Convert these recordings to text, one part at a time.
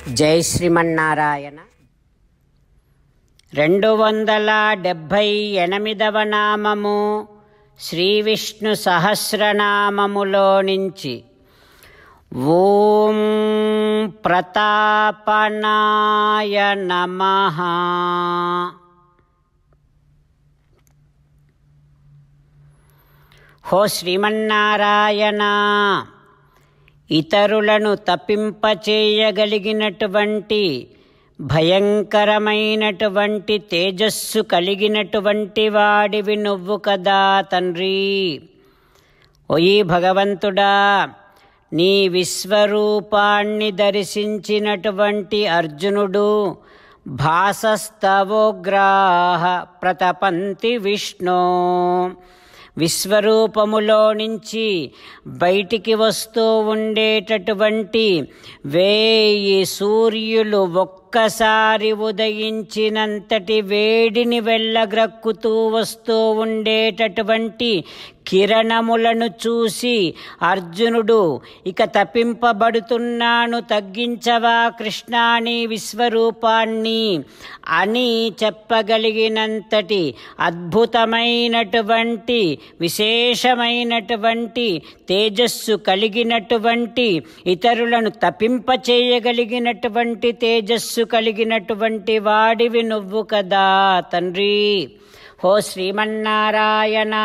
జై శ్రీమన్నారాయణ. 278వ నామము శ్రీ విష్ణు సహస్రనామములో నుంచి ఓం ప్రతాపనాయ నమః. హో శ్రీమన్నారాయణ, ఇతరులను తప్పింపచేయగలిగినటువంటి భయంకరమైనటువంటి తేజస్సు కలిగినటువంటి వాడివి నువ్వు కదా తండ్రి. ఓయి భగవంతుడా, నీ విశ్వరూపాన్ని దర్శించినటువంటి అర్జునుడు భాసస్తవోగ్రాహ ప్రతపంతి విష్ణు, విశ్వరూపములో నుంచి బయటికి వస్తూ ఉండేటటువంటి 1000 సూర్యులు ఒక్కసారి ఉదయించినంతటి వేడిని వెళ్ళగ్రక్కుతూ వస్తూ ఉండేటటువంటి కిరణములను చూసి అర్జునుడు ఇక తప్పింపబడుతున్నాను, తగ్గించవా కృష్ణా నీ విశ్వరూపాన్ని అని చెప్పగలిగినంతటి అద్భుతమైనటువంటి విశేషమైనటువంటి తేజస్సు కలిగినటువంటి ఇతరులను తప్పింపచేయగలిగినటువంటి తేజస్సు కలిగినటువంటి వాడివి నువ్వు కదా తండ్రి. హో శ్రీమన్నారాయణ,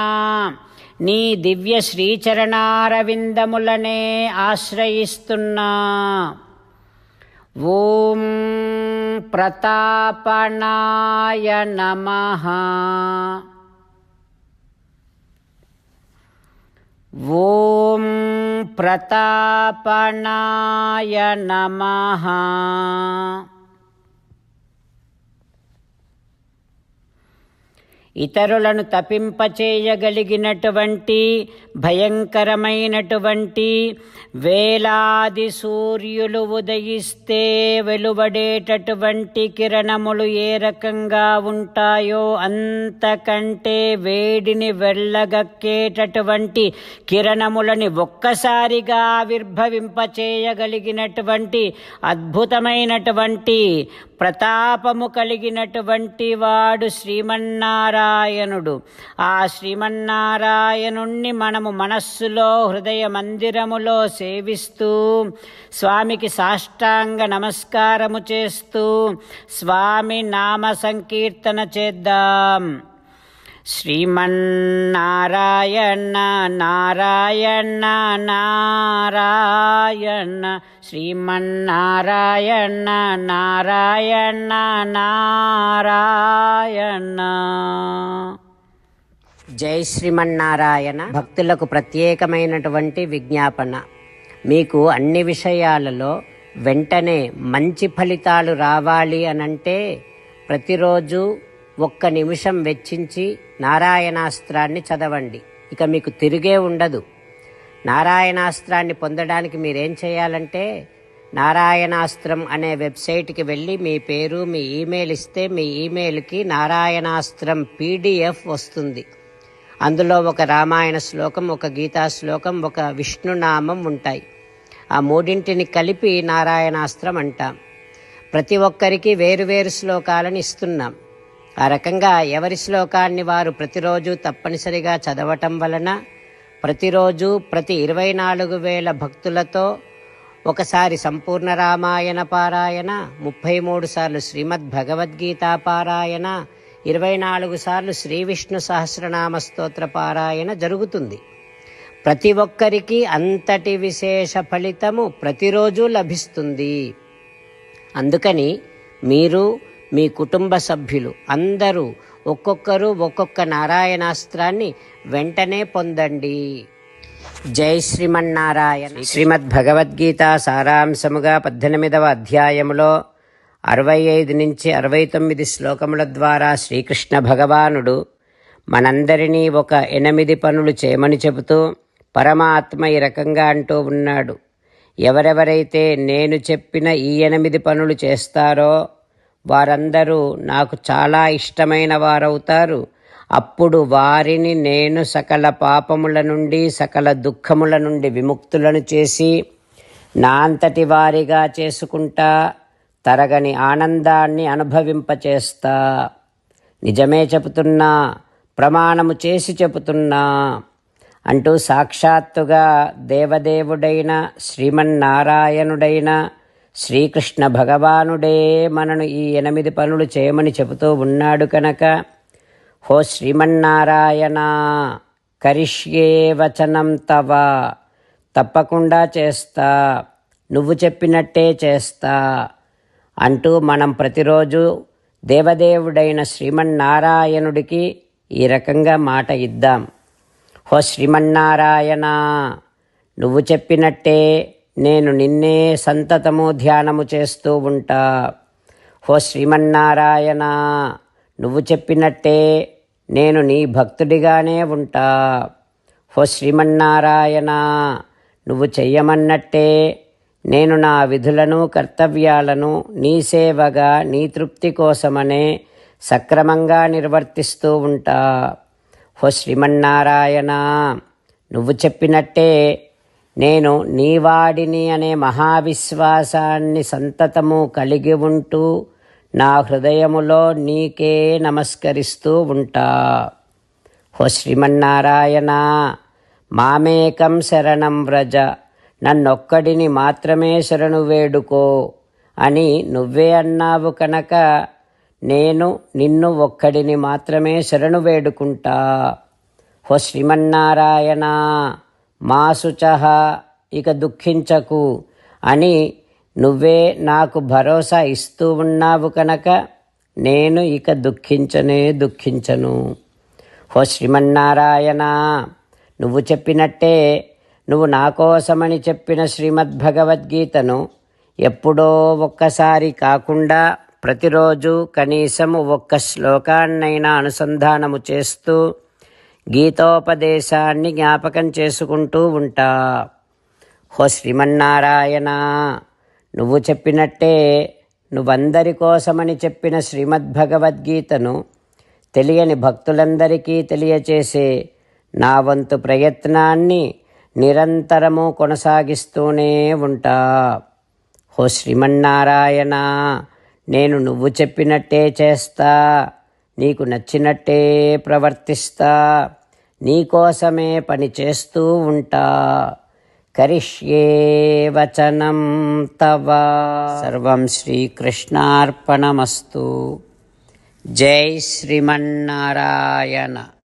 నీ దివ్య శ్రీచరణారవిందములనే ఆశ్రయిస్తున్నా. ఓం ప్రతాపనాయ నమః. ఓం ప్రతాపనాయ నమః. ఇతరులను తప్పింపచేయగలిగినటువంటి భయంకరమైనటువంటి వేలాది సూర్యులు ఉదయిస్తే వెలువడేటటువంటి కిరణములు ఏ రకంగా ఉంటాయో అంతకంటే వేడిని వెళ్ళగక్కేటటువంటి కిరణములని ఒక్కసారిగా ఆవిర్భవింపచేయగలిగినటువంటి అద్భుతమైనటువంటి ప్రతాపము కలిగినటువంటి వాడు శ్రీమన్నారాయణుడు. ఆ శ్రీమన్నారాయణుణ్ణి మనము మనస్సులో హృదయ మందిరములో సేవిస్తూ స్వామికి సాష్టాంగ నమస్కారము చేస్తూ స్వామి నామ సంకీర్తన చేద్దాం. శ్రీమన్నారాయణ నారాయణ నారాయణ, శ్రీమన్నారాయణ నారాయణ నారాయణ. జై శ్రీమన్నారాయణ. భక్తులకు ప్రత్యేకమైనటువంటి విజ్ఞాపన. మీకు అన్ని విషయాలలో వెంటనే మంచి ఫలితాలు రావాలి అనంటే ప్రతిరోజు 1 నిమిషం వెచ్చించి నారాయణాస్త్రాన్ని చదవండి. ఇక మీకు తిరిగే ఉండదు. నారాయణాస్త్రాన్ని పొందడానికి మీరేం చేయాలంటే నారాయణాస్త్రం అనే వెబ్సైట్కి వెళ్ళి మీ పేరు మీ ఈమెయిల్ ఇస్తే మీ ఈమెయిల్కి నారాయణాస్త్రం PDF వస్తుంది. అందులో 1 రామాయణ శ్లోకం, 1 గీతా శ్లోకం, 1 విష్ణునామం ఉంటాయి. ఆ 3ంటిని కలిపి నారాయణాస్త్రం అంటాం. ప్రతి ఒక్కరికి వేరువేరు శ్లోకాలను ఇస్తున్నాం. ఆ రకంగా ఎవరి శ్లోకాన్ని వారు ప్రతిరోజు తప్పనిసరిగా చదవటం వలన ప్రతిరోజు ప్రతి 24,000 భక్తులతో ఒకసారి సంపూర్ణ రామాయణ పారాయణ, 33 సార్లు శ్రీమద్ భగవద్గీత పారాయణ, 24 సార్లు శ్రీ విష్ణు సహస్రనామ స్తోత్ర పారాయణ జరుగుతుంది. ప్రతి ఒక్కరికి అంతటి విశేష ఫలితము ప్రతిరోజు లభిస్తుంది. అందుకని మీరు మీ కుటుంబ సభ్యులు అందరూ ఒక్కొక్కరు ఒక్కొక్క నారాయణాస్త్రాన్ని వెంటనే పొందండి. జై శ్రీమన్నారాయణ. శ్రీమద్ భగవద్గీత సారాంశముగా 18వ అధ్యాయములో 65 నుంచి 69 శ్లోకముల ద్వారా శ్రీకృష్ణ భగవానుడు మనందరినీ 8 పనులు చేయమని చెబుతూ పరమాత్మ ఈ రకంగా అంటూ ఉన్నాడు. ఎవరెవరైతే నేను చెప్పిన ఈ 8 పనులు చేస్తారో వారందరూ నాకు చాలా ఇష్టమైన వారవుతారు. అప్పుడు వారిని నేను సకల పాపముల నుండి సకల దుఃఖముల నుండి విముక్తులను చేసి నా అంతటి వారిగా చేసుకుంటా తరగని ఆనందాన్ని అనుభవింపచేస్తా. నిజమే చెబుతున్నా, ప్రమాణము చేసి చెబుతున్నా అంటూ సాక్షాత్తుగా దేవదేవుడైన శ్రీమన్నారాయణుడైన శ్రీకృష్ణ భగవానుడే మనను ఈ 8 పనులు చేయమని చెబుతూ ఉన్నాడు కనుక, హో శ్రీమన్నారాయణ, కరిష్యే వచనం తవ, తప్పకుండా చేస్తా, నువ్వు చెప్పినట్టే చేస్తా అంటూ మనం ప్రతిరోజు దేవదేవుడైన శ్రీమన్నారాయణుడికి ఈ రకంగా మాట ఇద్దాం. హో శ్రీమన్నారాయణ, నువ్వు చెప్పినట్టే నేను నిన్నే సంతతము ధ్యానము చేస్తూ ఉంటా. హో శ్రీమన్నారాయణ, నువ్వు చెప్పినట్టే నేను నీ భక్తుడిగానే ఉంటా. హో శ్రీమన్నారాయణ, నువ్వు చెయ్యమన్నట్టే నేను నా విధులను కర్తవ్యాలను నీ సేవగా నీ తృప్తి కోసమనే సక్రమంగా నిర్వర్తిస్తూ ఉంటా. హో శ్రీమన్నారాయణ, నువ్వు చెప్పినట్టే నేను నీవాడిని అనే మహావిశ్వాసాన్ని సంతతము కలిగి ఉంటూ నా హృదయములో నీకే నమస్కరిస్తూ ఉంటా. హో శ్రీమన్నారాయణ, మామేకం శరణం వ్రజ, నన్నొక్కడిని మాత్రమే శరణు వేడుకో అని నువ్వే అన్నావు కనుక నేను నిన్ను ఒక్కడిని మాత్రమే శరణు వేడుకుంటా. హో శ్రీమన్నారాయణ, మా శుచః, ఇక దుఃఖించకు అని నువ్వే నాకు భరోసా ఇస్తూ ఉన్నావు కనుక నేను ఇక దుఃఖించను. హో శ్రీమన్నారాయణ, నువ్వు చెప్పినట్టే నువ్వు నా కోసమని చెప్పిన శ్రీమద్భగవద్గీతను ఎప్పుడో ఒక్కసారి కాకుండా ప్రతిరోజు కనీసము ఒక్క శ్లోకాన్నైనా అనుసంధానము చేస్తూ గీతోపదేశాన్ని జ్ఞాపకం చేసుకుంటూ ఉంటా. హో శ్రీమన్నారాయణ, నువ్వు చెప్పినట్టే నువ్వందరి కోసమని చెప్పిన శ్రీమద్భగవద్గీతను తెలియని భక్తులందరికీ తెలియచేసే నా వంతు ప్రయత్నాన్ని నిరంతరము కొనసాగిస్తూనే ఉంటా. హో శ్రీమన్నారాయణ, నేను నువ్వు చెప్పినట్టే చేస్తా, నీకు నచ్చినట్టే ప్రవర్తిస్తా, నీకోసమే పని చేస్తూ ఉంటా. కరిష్యే వచనం తవ. సర్వం శ్రీకృష్ణార్పణమస్తు. జై శ్రీమన్నారాయణ.